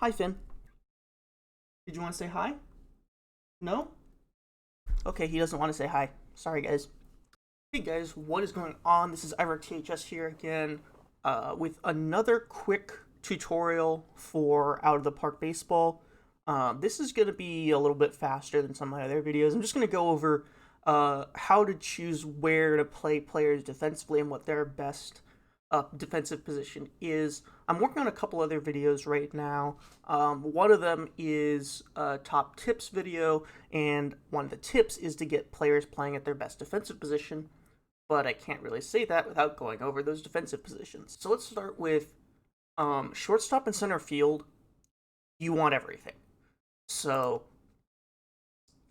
Hi, Finn. Did you want to say hi? No? Okay, he doesn't want to say hi. Sorry, guys. Hey, guys, what is going on? This is Ivor THS here again with another quick tutorial for Out of the Park Baseball. This is going to be a little bit faster than some of my other videos. I'm just going to go over how to choose where to play players defensively and what their best defensive position is. I'm working on a couple other videos right now. One of them is a top tips video, and one of the tips is to get players playing at their best defensive position, but I can't really say that without going over those defensive positions. So let's start with shortstop and center field. You want everything. So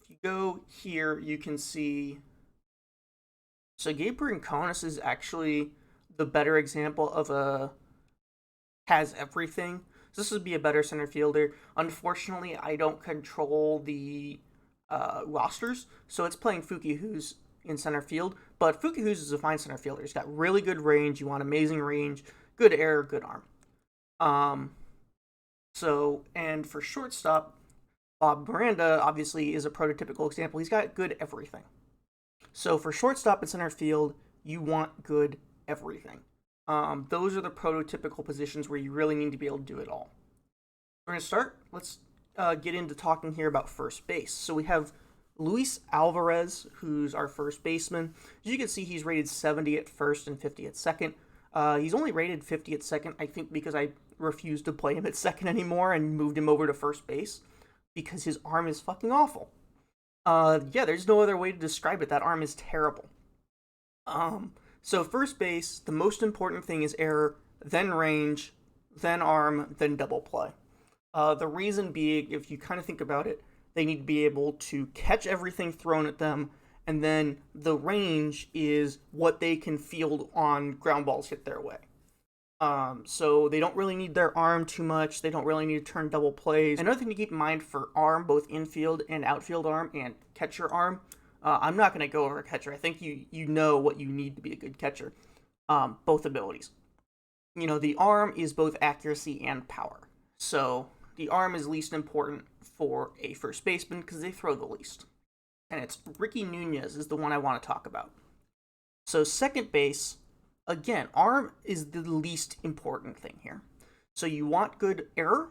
if you go here, you can see. So Gabe Brinconis is actually the better example of a has everything. So this would be a better center fielder. Unfortunately, I don't control the rosters, so it's playing Fuki Who's in center field. But Fuki Who's is a fine center fielder. He's got really good range. You want amazing range, good air, good arm. And for shortstop, Bob Miranda obviously is a prototypical example. He's got good everything. So for shortstop and center field, you want good everything. Those are the prototypical positions where you really need to be able to do it all. We're going to start. Let's get into talking here about first base. So we have Luis Alvarez, who's our first baseman. As you can see, he's rated 70 at first and 50 at second. He's only rated 50 at second, I think, because I refused to play him at second anymore and moved him over to first base because his arm is fucking awful. There's no other way to describe it. That arm is terrible. So first base, the most important thing is error, then range, then arm, then double play. The reason being, if you kind of think about it, they need to be able to catch everything thrown at them, and then the range is what they can field on ground balls hit their way. So they don't really need their arm too much. They don't really need to turn double plays. Another thing to keep in mind for arm, both infield and outfield arm and catcher arm, I'm not going to go over catcher. I think you know what you need to be a good catcher. Both abilities. The arm is both accuracy and power. So the arm is least important for a first baseman because they throw the least. And it's Ricky Nunez is the one I want to talk about. So second base, again, arm is the least important thing here. So you want good error.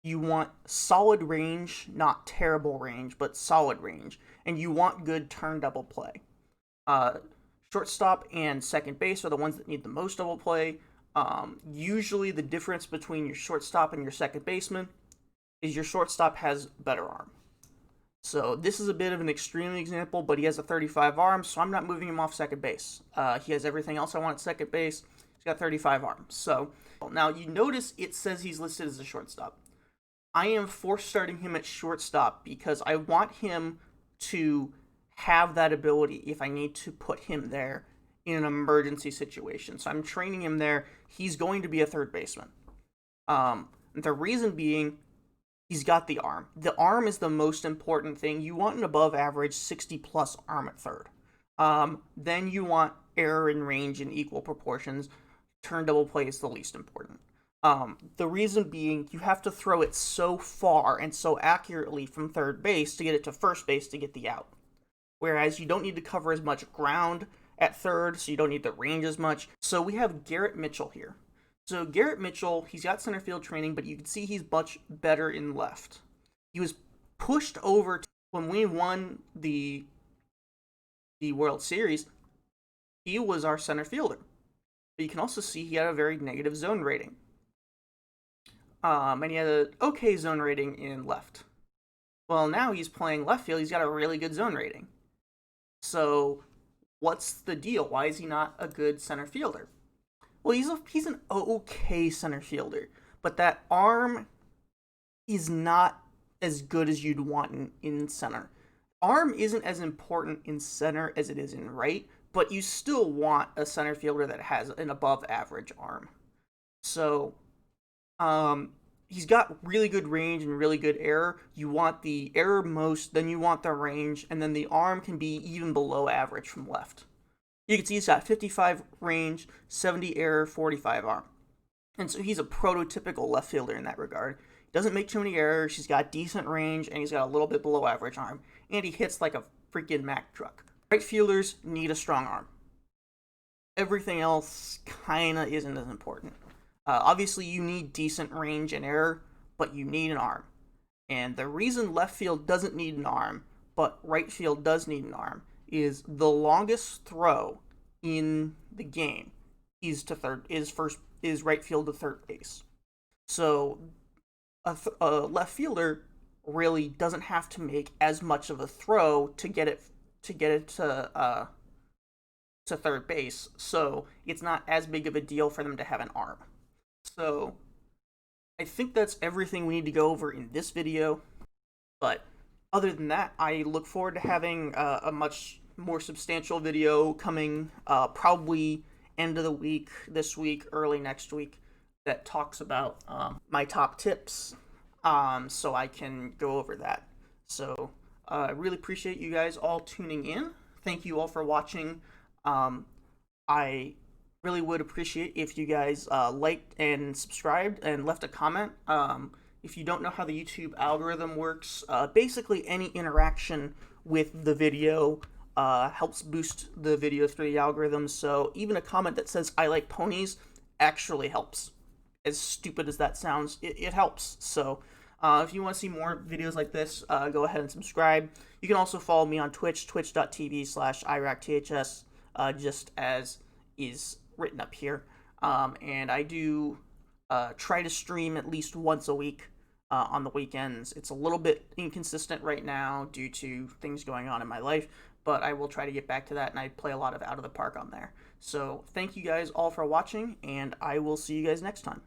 You want solid range, not terrible range, but solid range. And you want good turn double play. Shortstop and second base are the ones that need the most double play. Usually the difference between your shortstop and your second baseman is your shortstop has better arm. So this is a bit of an extreme example, but he has a 35 arm, so I'm not moving him off second base. He has everything else I want at second base. He's got 35 arms. So now you notice it says he's listed as a shortstop. I am force starting him at shortstop because I want him to have that ability if I need to put him there in an emergency situation. So I'm training him there. He's going to be a third baseman. The reason being, he's got the arm. The arm is the most important thing. You want an above average 60 plus arm at third. Then you want error and range in equal proportions. Turn double play is the least important. The reason being, you have to throw it so far and so accurately from third base to get it to first base to get the out. Whereas you don't need to cover as much ground at third, so you don't need the range as much. So we have Garrett Mitchell here. So Garrett Mitchell, he's got center field training, but you can see he's much better in left. He was pushed over when we won the World Series. He was our center fielder. But you can also see he had a very negative zone rating. And he had an okay zone rating in left. Well, now he's playing left field. He's got a really good zone rating. So what's the deal? Why is he not a good center fielder? Well, he's an okay center fielder, but that arm is not as good as you'd want in center. Arm isn't as important in center as it is in right, but you still want a center fielder that has an above average arm. So, he's got really good range and really good error. You want the error most, then you want the range, and then the arm can be even below average from left. You can see he's got 55 range, 70 error, 45 arm. And so he's a prototypical left fielder in that regard. He doesn't make too many errors, he's got decent range, and he's got a little bit below average arm. And he hits like a freaking Mack truck. Right fielders need a strong arm. Everything else kinda isn't as important. Obviously, you need decent range and error, but you need an arm. And the reason left field doesn't need an arm, but right field does need an arm, is the longest throw in the game is right field to third base. So a left fielder really doesn't have to make as much of a throw to get it to third base. So it's not as big of a deal for them to have an arm. So I think that's everything we need to go over in this video. But other than that, I look forward to having a much more substantial video coming probably end of the week, this week, early next week, that talks about my top tips, so I can go over that. So I really appreciate you guys all tuning in. Thank you all for watching. I really would appreciate if you guys liked and subscribed and left a comment. If you don't know how the YouTube algorithm works, basically any interaction with the video helps boost the video through the algorithm. So even a comment that says "I like ponies" actually helps. As stupid as that sounds, it helps. So if you want to see more videos like this, go ahead and subscribe. You can also follow me on Twitch, twitch.tv/IRACTHS, just as is written up here. And I do try to stream at least once a week on the weekends. It's a little bit inconsistent right now due to things going on in my life, but I will try to get back to that, and I play a lot of Out of the Park on there. So thank you guys all for watching, and I will see you guys next time.